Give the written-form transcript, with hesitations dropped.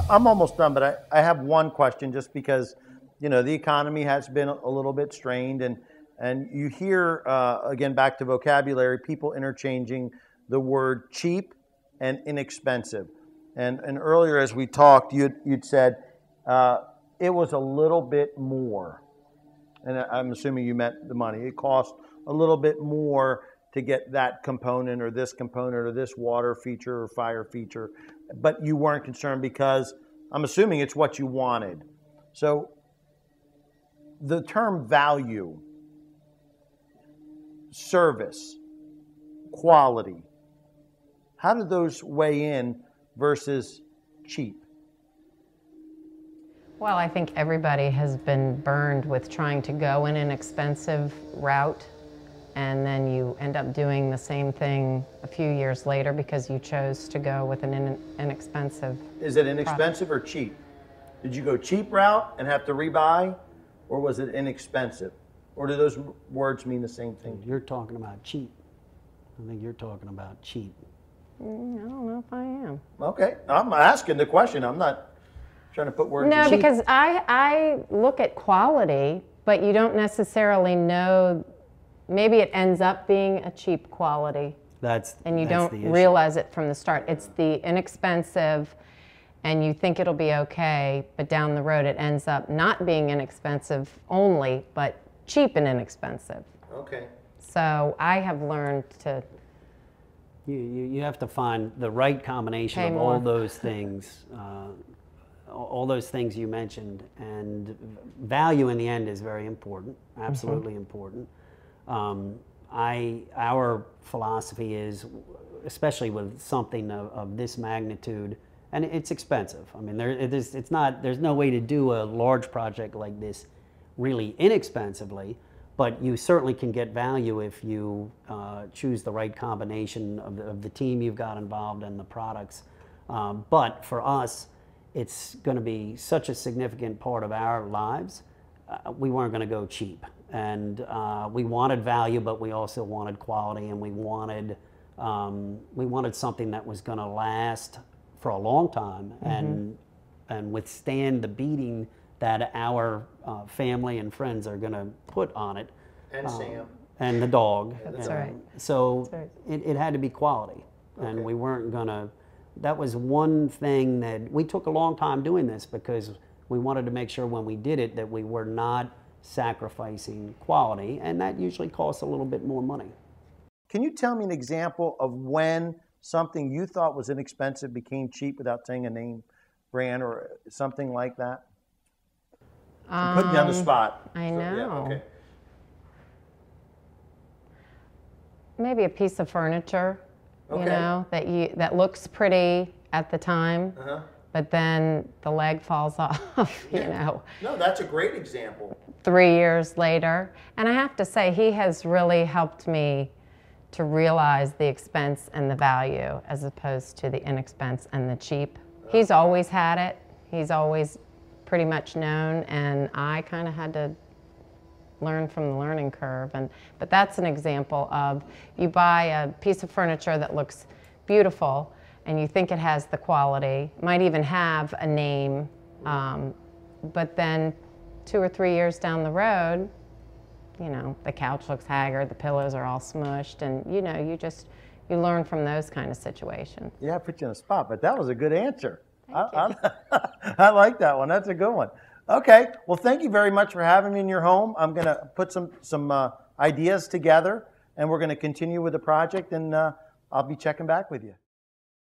I'm almost done, but I have one question just because, you know, the economy has been a little bit strained, and you hear, again, back to vocabulary, people interchanging the word cheap and inexpensive. And earlier as we talked, you'd said it was a little bit more. And I'm assuming you meant the money. It cost a little bit more to get that component or this water feature or fire feature, but you weren't concerned because I'm assuming it's what you wanted. So the term value, service, quality, how do those weigh in versus cheap? Well, I think everybody has been burned with trying to go in an expensive route, and then you end up doing the same thing a few years later because you chose to go with an inexpensive. Is it inexpensive or cheap? Did you go cheap route and have to rebuy, or was it inexpensive? Or do those words mean the same thing? You're talking about cheap. I think you're talking about cheap. I don't know if I am. Okay, I'm asking the question. I'm not trying to put words. No, in because I look at quality, but you don't necessarily know. Maybe it ends up being a cheap quality. And you don't realize it from the start. It's the inexpensive, and you think it'll be okay, but down the road it ends up not being inexpensive only, but cheap and inexpensive. Okay. So I have learned to. You have to find the right combination of all those things. All those things you mentioned, and value in the end is very important, absolutely important. Our philosophy is, especially with something of this magnitude, and it's expensive. I mean, there's no way to do a large project like this really inexpensively, but you certainly can get value if you choose the right combination of the team you've got involved and the products. But for us, it's going to be such a significant part of our lives, we weren't going to go cheap. And we wanted value, but we also wanted quality, and we wanted something that was going to last for a long time and withstand the beating that our family and friends are going to put on it. And Sam. And the dog. That's right. So it had to be quality. Okay. And we weren't going to. That was one thing that we took a long time doing this because we wanted to make sure when we did it that we were not sacrificing quality, and that usually costs a little bit more money. Can you tell me an example of when something you thought was inexpensive became cheap without saying a name, brand, or something like that? I'm putting you on the spot. I know. So, yeah, okay. Maybe a piece of furniture, okay, you know, that looks pretty at the time, but then the leg falls off, you know. No, that's a great example. 3 years later. And I have to say, he has really helped me to realize the expense and the value as opposed to the inexpense and the cheap. He's always had it. He's always pretty much known, and I kind of had to learn from the learning curve. But that's an example of, you buy a piece of furniture that looks beautiful and you think it has the quality, might even have a name, but then 2 or 3 years down the road, you know, the couch looks haggard, the pillows are all smushed, and you know, you learn from those kind of situations. Yeah, I put you on the spot, but that was a good answer. I like that one. That's a good one. Okay, well, thank you very much for having me in your home. I'm going to put some ideas together, and we're going to continue with the project, and I'll be checking back with you.